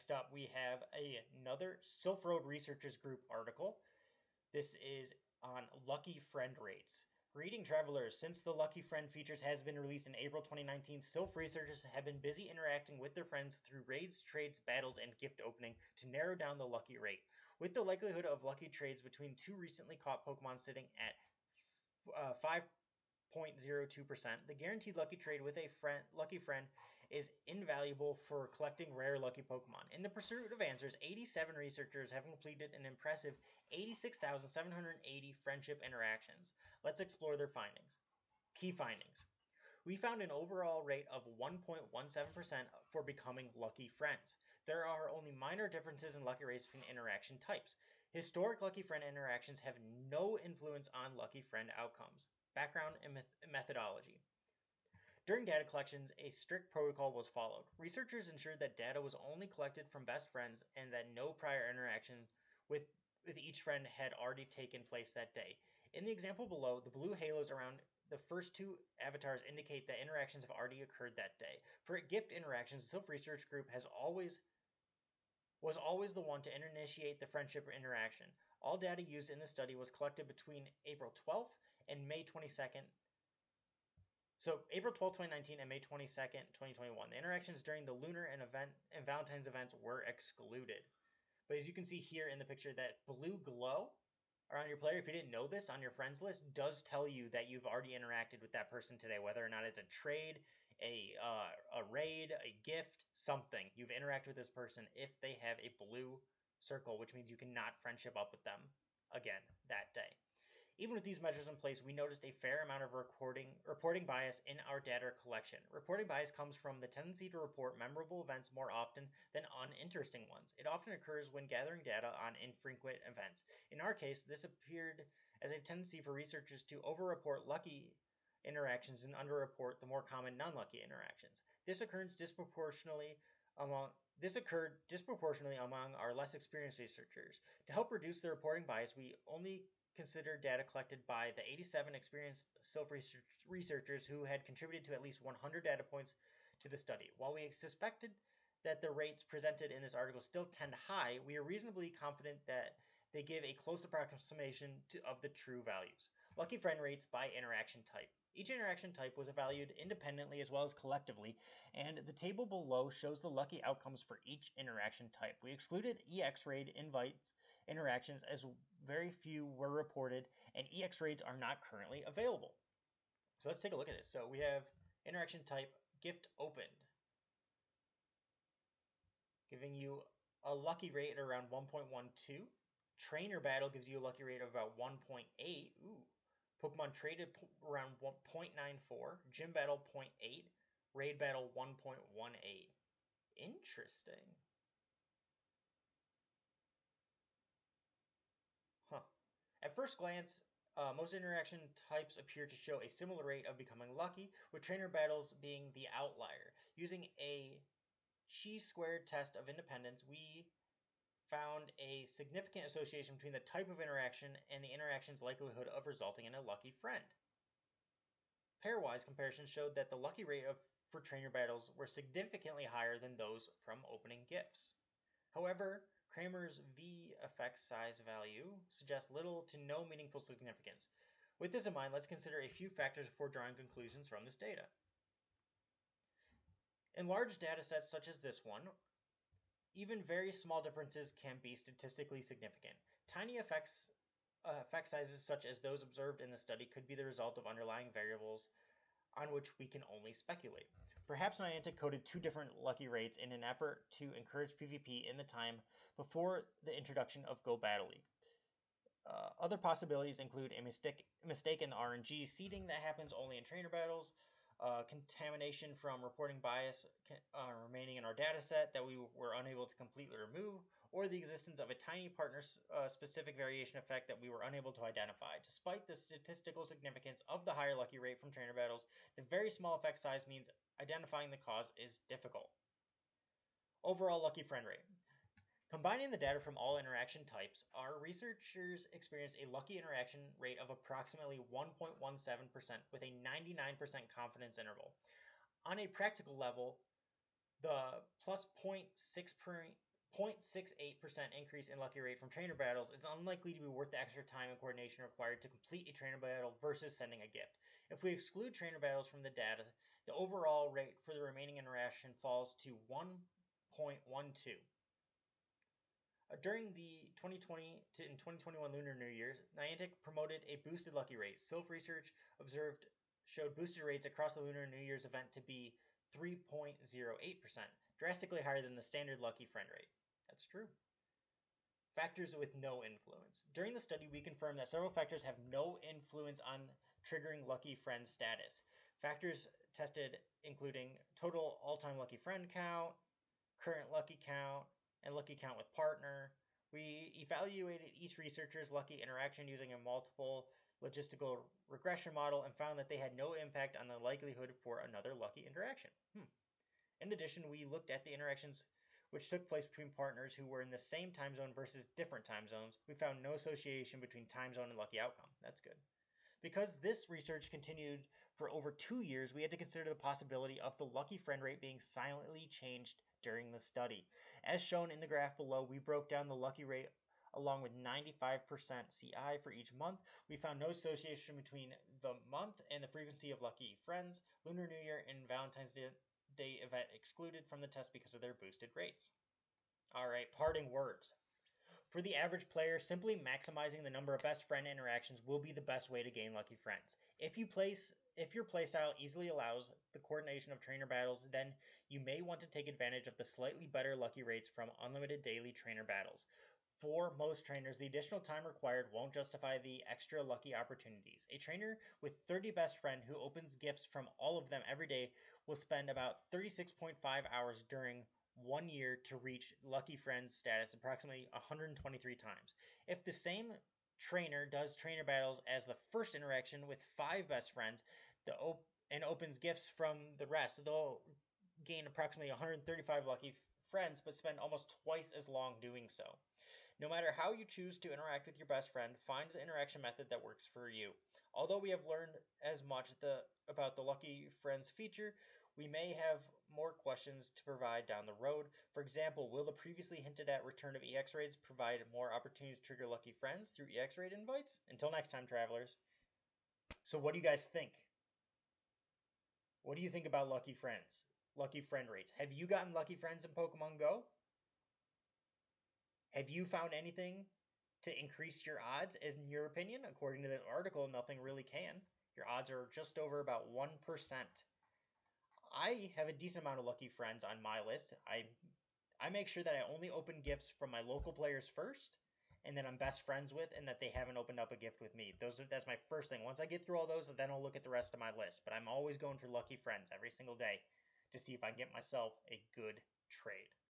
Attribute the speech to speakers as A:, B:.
A: Next up, we have another Silph Road Researchers Group article. This is on lucky friend rates. Greeting travelers, since the Lucky Friend features has been released in April 2019, Silph researchers have been busy interacting with their friends through raids, trades, battles, and gift opening to narrow down the lucky rate. With the likelihood of lucky trades between two recently caught Pokemon sitting at 5.02%, the guaranteed lucky trade with a lucky friend is invaluable for collecting rare lucky Pokemon. In the pursuit of answers, 87 researchers have completed an impressive 86,780 friendship interactions. Let's explore their findings. Key findings. We found an overall rate of 1.17% for becoming lucky friends. There are only minor differences in lucky rates between interaction types. Historic lucky friend interactions have no influence on lucky friend outcomes. Background and methodology. During data collections, a strict protocol was followed. Researchers ensured that data was only collected from best friends and that no prior interaction with each friend had already taken place that day. In the example below, the blue halos around the first two avatars indicate that interactions have already occurred that day. For gift interactions, the Silph Research Group was always the one to initiate the friendship interaction. All data used in the study was collected between April 12th and May 22nd. So April 12th, 2019 and May 22nd, 2021. The interactions during the Lunar and Valentine's events were excluded. But as you can see here in the picture, that blue glow around your player, if you didn't know this, on your friends list, does tell you that you've already interacted with that person today, whether or not it's a trade, a raid, a gift, something. You've interacted with this person if they have a blue circle, which means you cannot friendship up with them again that day. Even with these measures in place, we noticed a fair amount of reporting bias in our data collection. Reporting bias comes from the tendency to report memorable events more often than uninteresting ones. It often occurs when gathering data on infrequent events. In our case, this appeared as a tendency for researchers to overreport lucky interactions and underreport the more common non-lucky interactions. This occurred disproportionately among our less experienced researchers. To help reduce the reporting bias, we only considered data collected by the 87 experienced Silph researchers who had contributed to at least 100 data points to the study. While we suspected that the rates presented in this article still tend high, we are reasonably confident that they give a close approximation of the true values. Lucky friend rates by interaction type. Each interaction type was evaluated independently as well as collectively, and the table below shows the lucky outcomes for each interaction type. We excluded EX raid invites interactions as very few were reported, and EX raids are not currently available. So let's take a look at this. So we have interaction type gift opened, giving you a lucky rate at around 1.12. Trainer battle gives you a lucky rate of about 1.8. Ooh. Pokemon traded around 0.94, gym battle 0.8, raid battle 1.18. Interesting. Huh. At first glance, most interaction types appear to show a similar rate of becoming lucky, with trainer battles being the outlier. Using a chi-squared test of independence, we found a significant association between the type of interaction and the interaction's likelihood of resulting in a lucky friend. Pairwise comparisons showed that the lucky rate for trainer battles were significantly higher than those from opening gifts. However, Kramer's V effect size value suggests little to no meaningful significance. With this in mind, let's consider a few factors before drawing conclusions from this data. In large data sets such as this one, even very small differences can be statistically significant. Tiny effect sizes such as those observed in the study could be the result of underlying variables on which we can only speculate. Perhaps Niantic coded two different lucky rates in an effort to encourage PvP in the time before the introduction of Go Battle League. Other possibilities include a mistake in the RNG seeding that happens only in trainer battles, contamination from reporting bias remaining in our data set that we were unable to completely remove, or the existence of a tiny partner-specific variation effect that we were unable to identify. Despite the statistical significance of the higher lucky rate from trainer battles, the very small effect size means identifying the cause is difficult. Overall lucky friend rate. Combining the data from all interaction types, our researchers experienced a lucky interaction rate of approximately 1.17% with a 99% confidence interval. On a practical level, the plus 0.6 0.68% increase in lucky rate from trainer battles is unlikely to be worth the extra time and coordination required to complete a trainer battle versus sending a gift. If we exclude trainer battles from the data, the overall rate for the remaining interaction falls to 1.12. During the 2020 and 2021 Lunar New Year, Niantic promoted a boosted lucky rate. Silph research showed boosted rates across the Lunar New Year's event to be 3.08%, drastically higher than the standard lucky friend rate. That's true. Factors with no influence. During the study, we confirmed that several factors have no influence on triggering lucky friend status. Factors tested including total all-time lucky friend count, current lucky count, and lucky count with partner. We evaluated each researcher's lucky interaction using a multiple logistical regression model and found that they had no impact on the likelihood for another lucky interaction. In addition, we looked at the interactions which took place between partners who were in the same time zone versus different time zones. We found no association between time zone and lucky outcome. That's good. Because this research continued for over 2 years, we had to consider the possibility of the lucky friend rate being silently changed during the study. As shown in the graph below, we broke down the lucky rate along with 95% CI for each month. We found no association between the month and the frequency of lucky friends. Lunar New Year and Valentine's Day event excluded from the test because of their boosted rates. All right, parting words. For the average player, simply maximizing the number of best friend interactions will be the best way to gain lucky friends. If your playstyle easily allows the coordination of trainer battles, then you may want to take advantage of the slightly better lucky rates from unlimited daily trainer battles. For most trainers, the additional time required won't justify the extra lucky opportunities. A trainer with 30 best friends who opens gifts from all of them every day will spend about 36.5 hours during 1 year to reach lucky friends status approximately 123 times. If the same trainer does trainer battles as the first interaction with 5 best friends and opens gifts from the rest, they'll gain approximately 135 lucky friends but spend almost twice as long doing so. No matter how you choose to interact with your best friend, find the interaction method that works for you. Although we have learned as much about the Lucky Friends feature, we may have more questions to provide down the road. For example, will the previously hinted at return of EX raids provide more opportunities to trigger Lucky Friends through EX raid invites? Until next time, travelers. So what do you guys think? What do you think about Lucky Friends? Lucky Friend rates. Have you gotten Lucky Friends in Pokemon Go? Have you found anything to increase your odds? In your opinion, according to this article, nothing really can. Your odds are just over about 1%. I have a decent amount of lucky friends on my list. I make sure that I only open gifts from my local players first, and that I'm best friends with, and that they haven't opened up a gift with me. That's my first thing. Once I get through all those, then I'll look at the rest of my list. But I'm always going for lucky friends every single day to see if I can get myself a good trade.